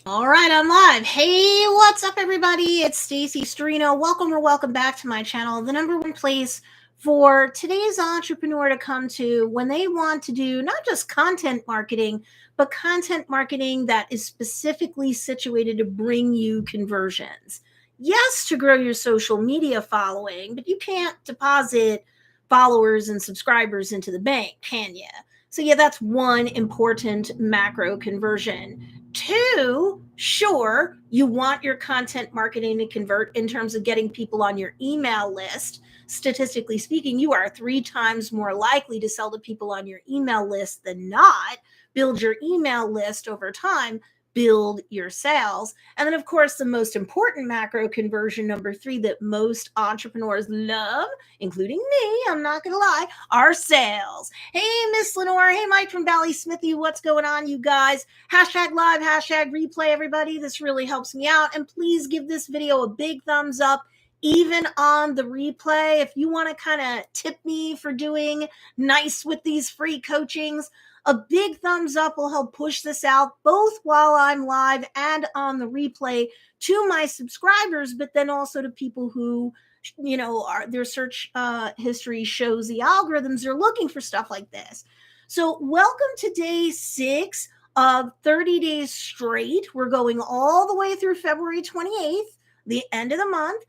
All right, I'm live. Hey, what's up, everybody? It's Stacey Storino. Welcome back to my channel, the number one place for today's entrepreneur to come to when they want to do not just content marketing, but content marketing that is specifically situated to bring you conversions. Yes, to grow your social media following, but you can't deposit followers and subscribers into the bank, can you? So, yeah, that's one important macro conversion. Two, sure, you want your content marketing to convert in terms of getting people on your email list. Statistically speaking, you are 3 times more likely to sell to people on your email list than not. Build your email list over time, build your sales. And then, of course, the most important macro conversion, number 3, that most entrepreneurs love, including me, I'm not going to lie, are sales. Hey, Miss Lenore. Hey, Mike from Valley Smithy. What's going on, you guys? Hashtag live, hashtag replay, everybody. This really helps me out. And please give this video a big thumbs up, even on the replay. If you want to kind of tip me for doing nice with these free coachings, a big thumbs up will help push this out both while I'm live and on the replay to my subscribers, but then also to people who their search history shows the algorithms are looking for stuff like this. So welcome to day 6 of 30 days straight. We're going all the way through February 28th, the end of the month.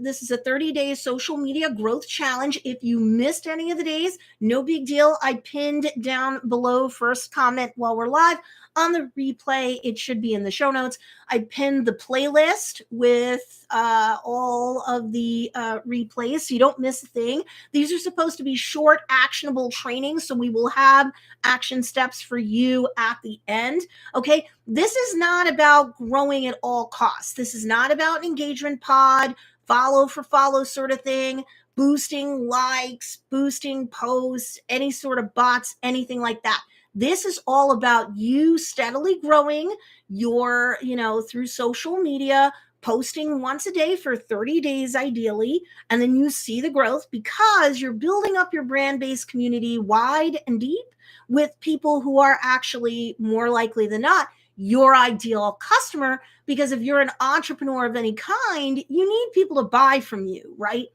This is a 30-day social media growth challenge. If you missed any of the days, no big deal. I pinned down below first comment while we're live. On the replay, it should be in the show notes. I pinned the playlist with all of the replays so you don't miss a thing. These are supposed to be short, actionable trainings, so we will have action steps for you at the end. Okay, this is not about growing at all costs. This is not about an engagement pod, follow for follow sort of thing, boosting likes, boosting posts, any sort of bots, anything like that. This is all about you steadily growing your, through social media, posting once a day for 30 days ideally, and then you see the growth because you're building up your brand-based community wide and deep with people who are actually more likely than not your ideal customer. Because if you're an entrepreneur of any kind, you need people to buy from you, right?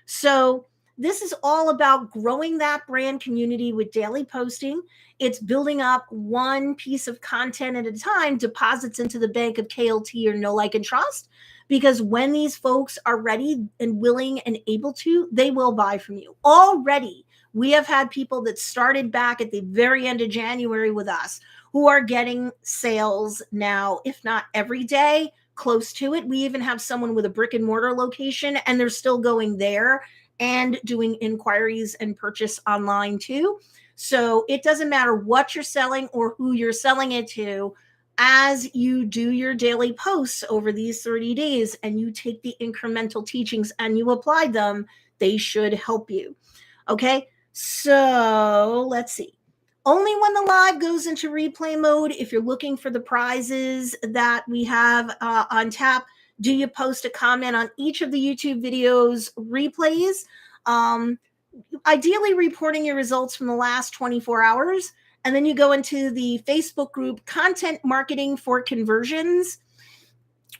So this is all about growing that brand community with daily posting. It's building up one piece of content at a time, deposits into the bank of KLT or know, like, and trust. Because when these folks are ready and willing and able to, they will buy from you. Already, we have had people that started back at the very end of January with us who are getting sales now, if not every day, close to it. We even have someone with a brick and mortar location, and they're still going there and doing inquiries and purchase online too. So it doesn't matter what you're selling or who you're selling it to. As you do your daily posts over these 30 days and you take the incremental teachings and you apply them, they should help you. Okay, so let's see. Only when the live goes into replay mode, if you're looking for the prizes that we have on tap, do you post a comment on each of the YouTube videos replays? Ideally reporting your results from the last 24 hours. And then you go into the Facebook group, Content Marketing for Conversions.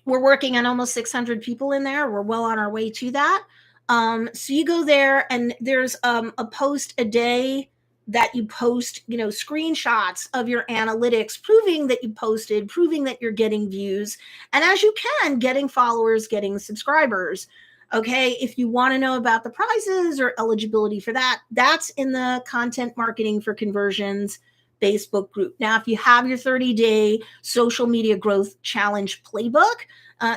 We're working on almost 600 people in there. We're well on our way to that. So you go there and there's a post a day that you post, screenshots of your analytics, proving that you posted, proving that you're getting views. And as you can, getting followers, getting subscribers. Okay, if you want to know about the prizes or eligibility for that, that's in the Content Marketing for Conversions Facebook group. Now, if you have your 30-day social media growth challenge playbook,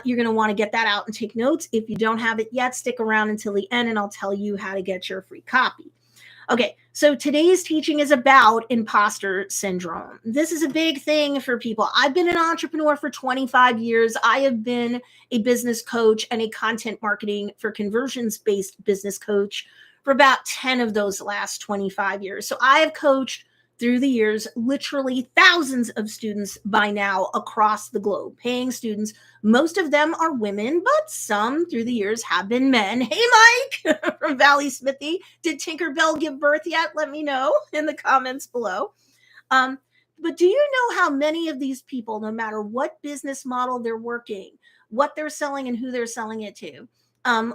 you're going to want to get that out and take notes. If you don't have it yet, stick around until the end and I'll tell you how to get your free copy. Okay, so today's teaching is about imposter syndrome. This is a big thing for people. I've been an entrepreneur for 25 years. I have been a business coach and a content marketing for conversions-based business coach for about 10 of those last 25 years. So I have coached through the years, literally thousands of students by now across the globe, paying students. Most of them are women, but some through the years have been men. Hey, Mike from Valley Smithy. Did Tinkerbell give birth yet? Let me know in the comments below. But do you know how many of these people, no matter what business model they're working, what they're selling, and who they're selling it to,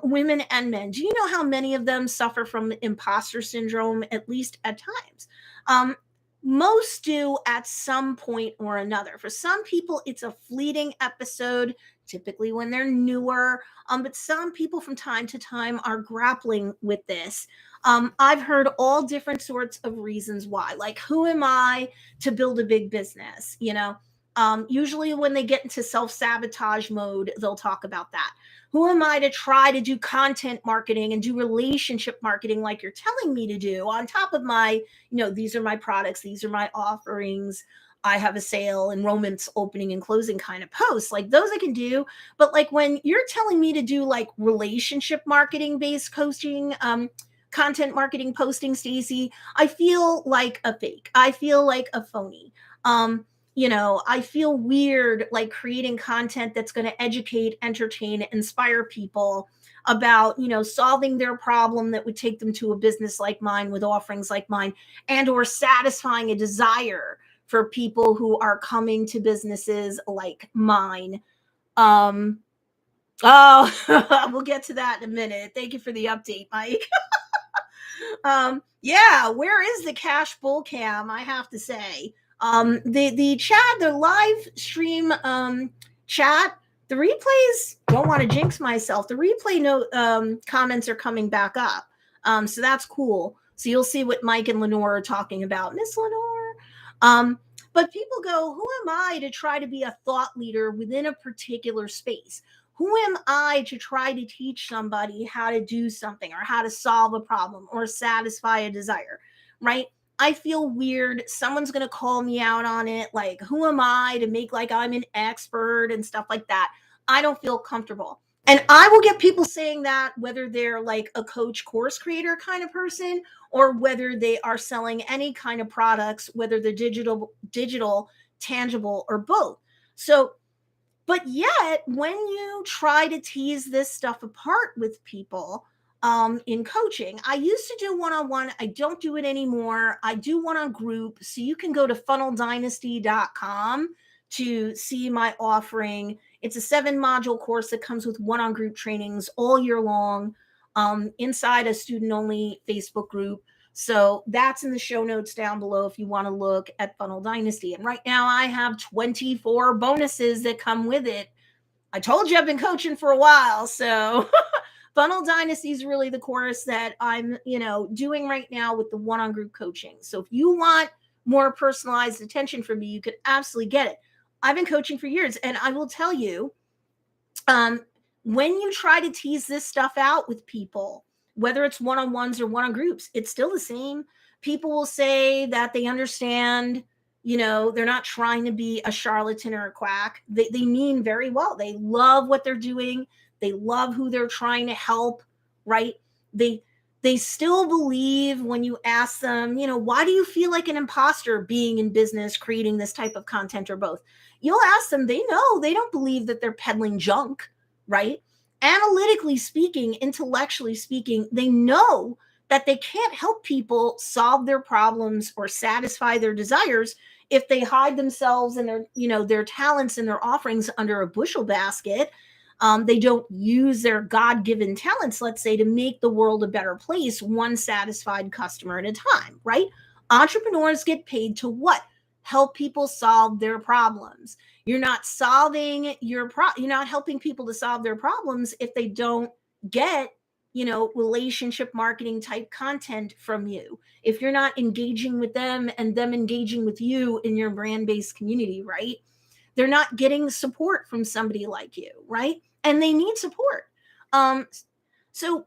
women and men, do you know how many of them suffer from imposter syndrome, at least at times? Um, Most do at some point or another. For some people, it's a fleeting episode, typically when they're newer. But some people from time to time are grappling with this. I've heard all different sorts of reasons why. Like, who am I to build a big business? Usually when they get into self sabotage mode, they'll talk about that. Who am I to try to do content marketing and do relationship marketing like you're telling me to do on top of my, these are my products, these are my offerings. I have a sale, enrollments opening and closing kind of posts. Like those I can do. But like when you're telling me to do like relationship marketing based coaching, content marketing posting, Stacey, I feel like a fake. I feel like a phony. I feel weird like creating content that's going to educate, entertain, inspire people about, solving their problem that would take them to a business like mine with offerings like mine, and or satisfying a desire for people who are coming to businesses like mine. Um, oh, we'll get to that in a minute. Thank you for the update, Mike. Yeah, where is the cash bull cam? I have to say, the chat, the live stream, chat, the replays. Don't want to jinx myself. The replay comments are coming back up. So that's cool. So you'll see what Mike and Lenore are talking about. Miss Lenore. But people go, who am I to try to be a thought leader within a particular space? Who am I to try to teach somebody how to do something or how to solve a problem or satisfy a desire, right? I feel weird. Someone's going to call me out on it. Like, who am I to make like I'm an expert and stuff like that? I don't feel comfortable. And I will get people saying that whether they're like a coach, course creator kind of person, or whether they are selling any kind of products, whether they're digital, tangible, or both. So, but yet, when you try to tease this stuff apart with people in coaching, I used to do one on one. I don't do it anymore. I do one on group. So you can go to funneldynasty.com to see my offering. It's a 7-module course that comes with one on group trainings all year long inside a student only Facebook group. So that's in the show notes down below if you want to look at Funnel Dynasty. And right now I have 24 bonuses that come with it. I told you I've been coaching for a while. So Funnel Dynasty is really the course that I'm, doing right now with the one-on group coaching. So if you want more personalized attention from me, you can absolutely get it. I've been coaching for years, and I will tell you, when you try to tease this stuff out with people, whether it's one-on-ones or one-on groups, it's still the same. People will say that they understand, they're not trying to be a charlatan or a quack. They mean very well. They love what they're doing. They love who they're trying to help, right? They still believe when you ask them, why do you feel like an imposter being in business, creating this type of content or both? You'll ask them, they know, they don't believe that they're peddling junk, right? Analytically speaking, intellectually speaking, they know that they can't help people solve their problems or satisfy their desires if they hide themselves and their talents and their offerings under a bushel basket. They don't use their God-given talents, let's say, to make the world a better place, one satisfied customer at a time, right? Entrepreneurs get paid to what? Help people solve their problems. You're not you're not helping people to solve their problems if they don't get, relationship marketing type content from you. If you're not engaging with them and them engaging with you in your brand-based community, right? They're not getting support from somebody like you, right? And they need support. So,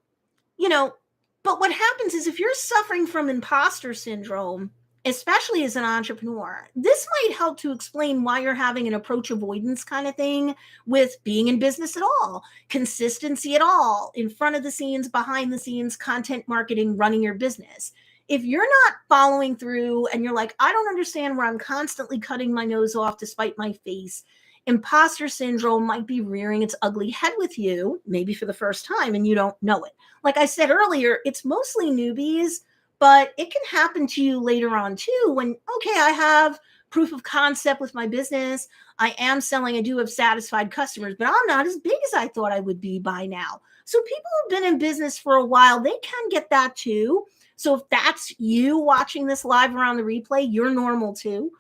but what happens is if you're suffering from imposter syndrome, especially as an entrepreneur, this might help to explain why you're having an approach avoidance kind of thing with being in business at all, consistency at all, in front of the scenes, behind the scenes, content marketing, running your business. If you're not following through and you're like, I don't understand where I'm constantly cutting my nose off to spite my face, imposter syndrome might be rearing its ugly head with you, maybe for the first time, and you don't know it. Like I said earlier, it's mostly newbies, but it can happen to you later on too when, okay, I have proof of concept with my business. I am selling. I do have satisfied customers, but I'm not as big as I thought I would be by now. So people who've been in business for a while, they can get that too. So if that's you watching this live or on the replay, you're normal too.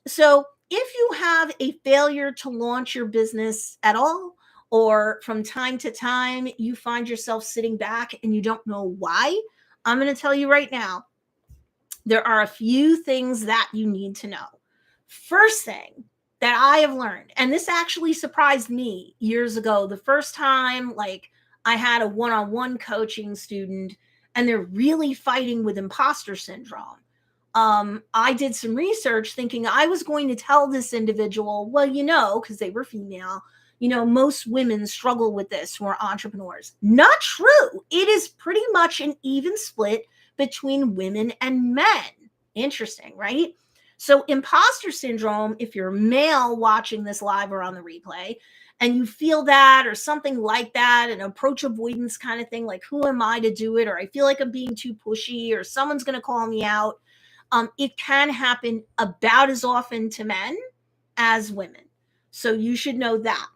So if you have a failure to launch your business at all, or from time to time you find yourself sitting back and you don't know why, I'm going to tell you right now, there are a few things that you need to know. First thing that I have learned, and this actually surprised me years ago, the first time like I had a one-on-one coaching student and they're really fighting with imposter syndrome. I did some research thinking I was going to tell this individual, well, because they were female, most women struggle with this who are entrepreneurs. Not true. It is pretty much an even split between women and men. Interesting, right? So imposter syndrome, if you're male watching this live or on the replay, and you feel that or something like that, an approach avoidance kind of thing, like who am I to do it? Or I feel like I'm being too pushy or someone's going to call me out. It can happen about as often to men as women. So you should know that,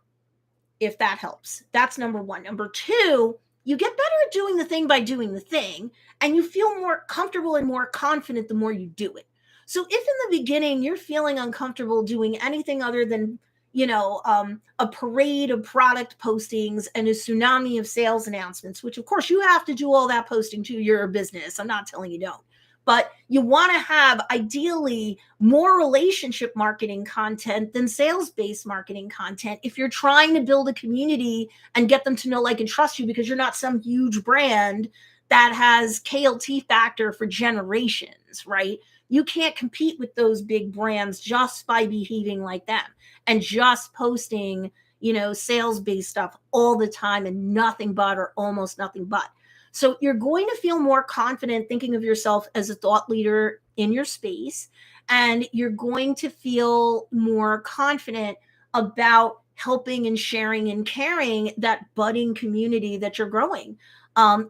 if that helps. That's number one. Number two, you get better at doing the thing by doing the thing, and you feel more comfortable and more confident the more you do it. So if in the beginning you're feeling uncomfortable doing anything other than, a parade of product postings and a tsunami of sales announcements, which of course you have to do all that posting to your business. I'm not telling you don't. But you want to have ideally more relationship marketing content than sales-based marketing content if you're trying to build a community and get them to know, like, and trust you, because you're not some huge brand that has KLT factor for generations, right? You can't compete with those big brands just by behaving like them and just posting, sales-based stuff all the time and nothing but or almost nothing but. So you're going to feel more confident thinking of yourself as a thought leader in your space, and you're going to feel more confident about helping and sharing and caring that budding community that you're growing.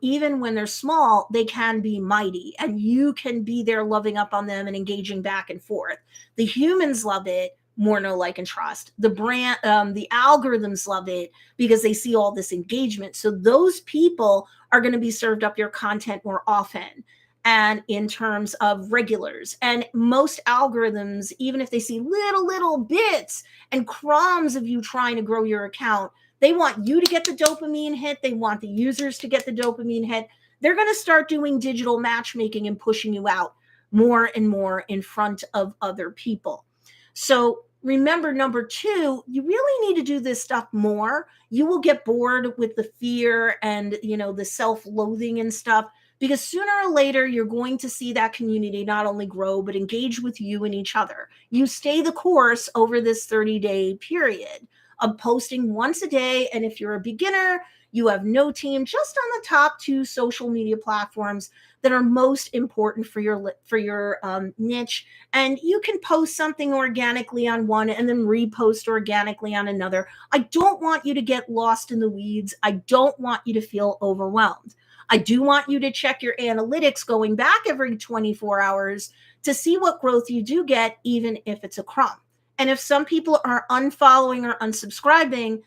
Even when they're small, they can be mighty, and you can be there loving up on them and engaging back and forth. The humans love it. More know, like, and trust. The brand, the algorithms love it because they see all this engagement. So those people are going to be served up your content more often, and in terms of regulars. And most algorithms, even if they see little bits and crumbs of you trying to grow your account, they want you to get the dopamine hit. They want the users to get the dopamine hit. They're going to start doing digital matchmaking and pushing you out more and more in front of other people. So remember, number two, you really need to do this stuff more. You will get bored with the fear and, the self-loathing and stuff, because sooner or later, you're going to see that community not only grow, but engage with you and each other. You stay the course over this 30-day period of posting once a day. And if you're a beginner, you have no team, just on the top two social media platforms that are most important for your niche. And you can post something organically on one and then repost organically on another. I don't want you to get lost in the weeds. I don't want you to feel overwhelmed. I do want you to check your analytics going back every 24 hours to see what growth you do get, even if it's a crumb. And if some people are unfollowing or unsubscribing,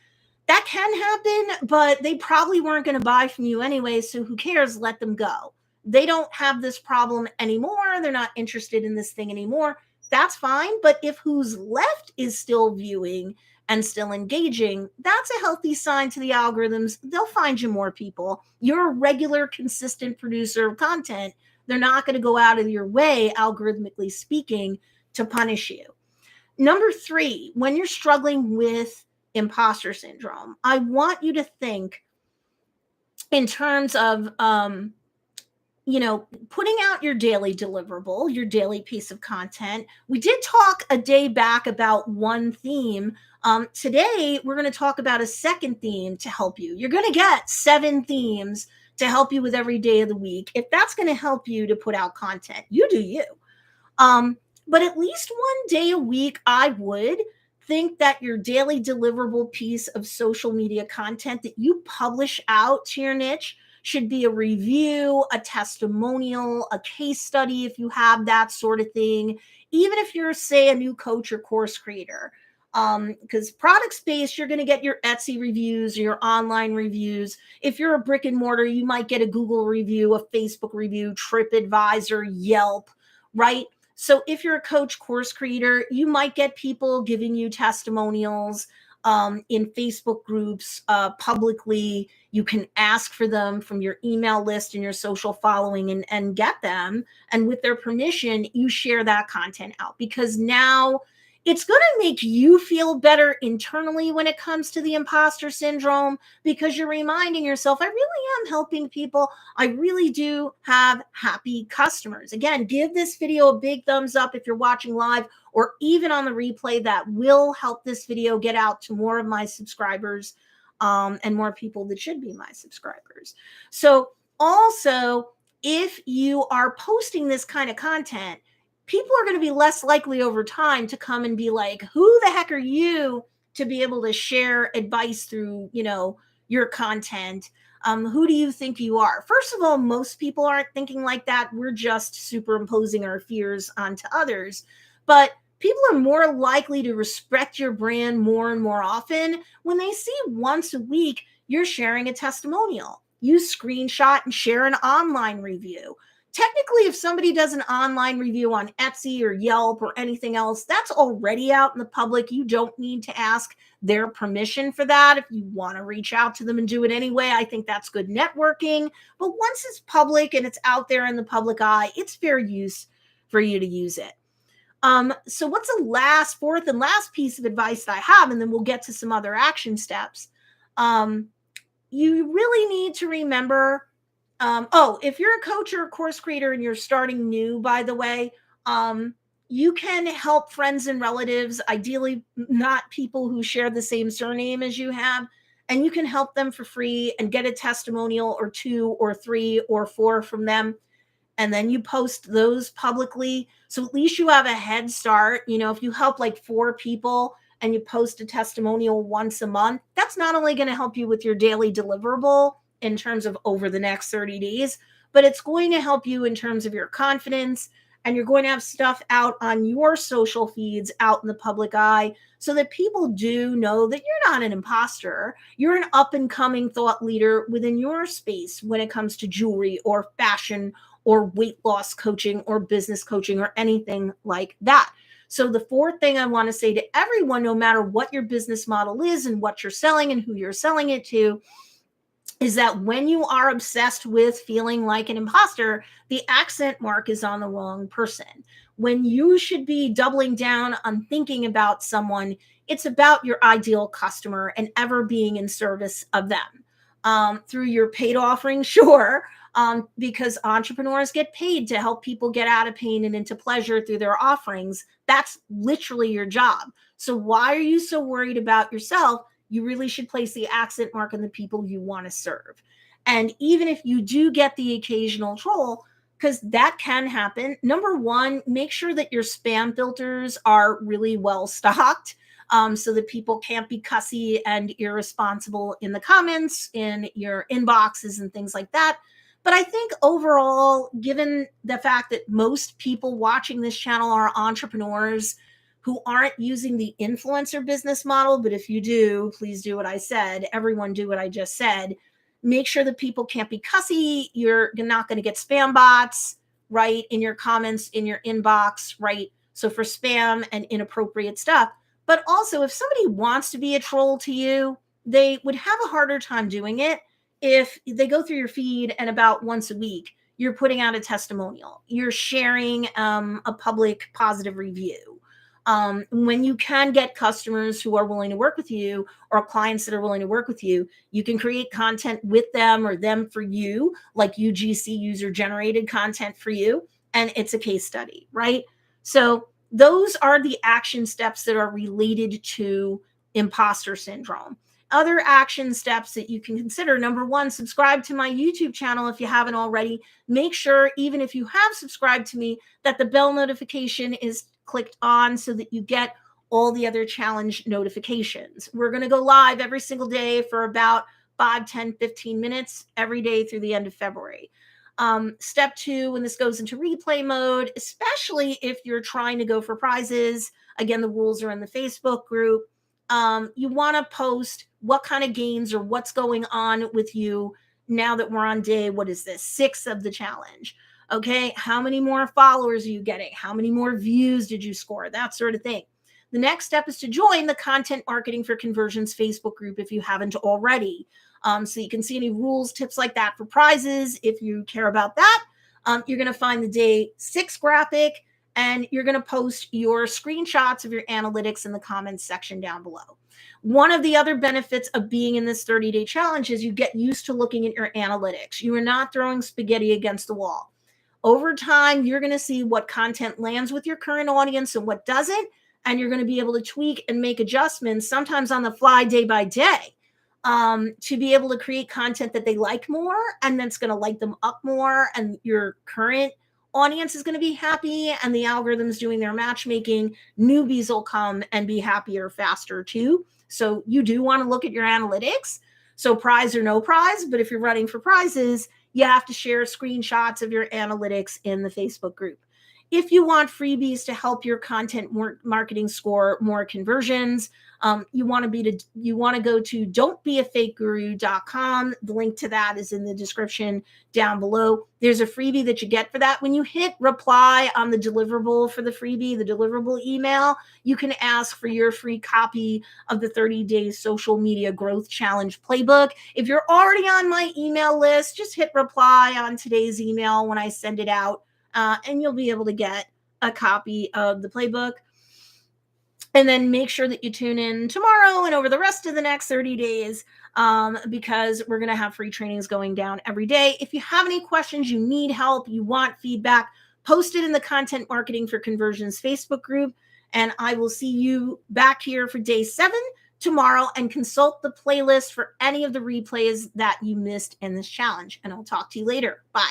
that can happen, but they probably weren't going to buy from you anyway. So who cares? Let them go. They don't have this problem anymore. They're not interested in this thing anymore. That's fine. But if who's left is still viewing and still engaging, that's a healthy sign to the algorithms. They'll find you more people. You're a regular, consistent producer of content. They're not going to go out of your way, algorithmically speaking, to punish you. Number three, when you're struggling with imposter syndrome, I want you to think in terms of, putting out your daily deliverable, your daily piece of content. We did talk a day back about one theme. Today, we're going to talk about a second theme to help you. You're going to get 7 themes to help you with every day of the week. If that's going to help you to put out content, you do you. But at least one day a week, I would think that your daily deliverable piece of social media content that you publish out to your niche should be a review, a testimonial, a case study if you have that sort of thing. Even if you're, say, a new coach or course creator, because product space, you're going to get your Etsy reviews, your online reviews. If you're a brick and mortar, you might get a Google review, a Facebook review, TripAdvisor, Yelp, right? So if you're a coach, course creator, you might get people giving you testimonials in Facebook groups publicly. You can ask for them from your email list and your social following and get them. And with their permission, you share that content out, because now it's going to make you feel better internally when it comes to the imposter syndrome, because you're reminding yourself, I really am helping people. I really do have happy customers. Again, give this video a big thumbs up if you're watching live or even on the replay. That will help this video get out to more of my subscribers and more people that should be my subscribers. So also, if you are posting this kind of content, people are going to be less likely over time to come and be like, who the heck are you to be able to share advice through, your content? Who do you think you are? First of all, most people aren't thinking like that. We're just superimposing our fears onto others. But people are more likely to respect your brand more and more often when they see once a week you're sharing a testimonial. You screenshot and share an online review. Technically, if somebody does an online review on Etsy or Yelp or anything else, that's already out in the public. You don't need to ask their permission for that. If you want to reach out to them and do it anyway, I think that's good networking. But once it's public and it's out there in the public eye, it's fair use for you to use it. So what's the fourth and last piece of advice that I have, and then we'll get to some other action steps. You really need to remember, if you're a coach or a course creator and you're starting new, by the way, you can help friends and relatives, ideally not people who share the same surname as you have, and you can help them for free and get a testimonial or 2 or 3 or 4 from them. And then you post those publicly. So at least you have a head start. If you help like 4 people and you post a testimonial once a month, that's not only going to help you with your daily deliverable in terms of over the next 30 days, but it's going to help you in terms of your confidence, and you're going to have stuff out on your social feeds out in the public eye so that people do know that you're not an imposter. You're an up and coming thought leader within your space when it comes to jewelry or fashion or weight loss coaching or business coaching or anything like that. So the fourth thing I want to say to everyone, no matter what your business model is and what you're selling and who you're selling it to, is that when you are obsessed with feeling like an imposter, the accent mark is on the wrong person. When you should be doubling down on thinking about someone, it's about your ideal customer and ever being in service of them. Through your paid offering, sure, because entrepreneurs get paid to help people get out of pain and into pleasure through their offerings. That's literally your job. So why are you so worried about yourself? You really should place the accent mark on the people you want to serve. And even if you do get the occasional troll, because that can happen, number one, make sure that your spam filters are really well stocked, so that people can't be cussy and irresponsible in the comments, in your inboxes and things like that. But I think overall, given the fact that most people watching this channel are entrepreneurs who aren't using the influencer business model, but if you do, please do what I said. Everyone do what I just said. Make sure that people can't be cussy. You're not going to get spam bots, right, in your comments, in your inbox, right? So for spam and inappropriate stuff. But also, if somebody wants to be a troll to you, they would have a harder time doing it if they go through your feed and about once a week, you're putting out a testimonial. You're sharing a public positive review. When you can get customers who are willing to work with you or clients that are willing to work with you, you can create content with them or them for you, like UGC, user generated content for you. And it's a case study, right? So those are the action steps that are related to imposter syndrome. Other action steps that you can consider: number one, subscribe to my YouTube channel if you haven't already. Make sure, even if you have subscribed to me, that the bell notification is clicked on so that you get all the other challenge notifications. We're going to go live every single day for about 5, 10, 15 minutes every day through the end of February. Step 2, when this goes into replay mode, especially if you're trying to go for prizes, again, the rules are in the Facebook group. You want to post what kind of gains or what's going on with you now that we're on day, what is this, 6 of the challenge. Okay, how many more followers are you getting? How many more views did you score? That sort of thing. The next step is to join the Content Marketing for Conversions Facebook group if you haven't already. So you can see any rules, tips like that for prizes. If you care about that, you're going to find the day 6 graphic, and you're going to post your screenshots of your analytics in the comments section down below. One of the other benefits of being in this 30-day challenge is you get used to looking at your analytics. You are not throwing spaghetti against the wall. Over time, you're going to see what content lands with your current audience and what doesn't, and you're going to be able to tweak and make adjustments, sometimes on the fly, day by day, to be able to create content that they like more, and then it's going to light them up more, and your current audience is going to be happy, and the algorithm's doing their matchmaking. Newbies will come and be happier faster too. So you do want to look at your analytics. So prize or no prize, but if you're running for prizes, you have to share screenshots of your analytics in the Facebook group. If you want freebies to help your content marketing score more conversions, you want to go to don'tbeafakeguru.com. The link to that is in the description down below. There's a freebie that you get for that. When you hit reply on the deliverable for the freebie, the deliverable email, you can ask for your free copy of the 30-day social media growth challenge playbook. If you're already on my email list, just hit reply on today's email when I send it out. And you'll be able to get a copy of the playbook. And then make sure that you tune in tomorrow and over the rest of the next 30 days, because we're going to have free trainings going down every day. If you have any questions, you need help, you want feedback, post it in the Content Marketing for Conversions Facebook group. And I will see you back here for day 7 tomorrow, and consult the playlist for any of the replays that you missed in this challenge. And I'll talk to you later. Bye.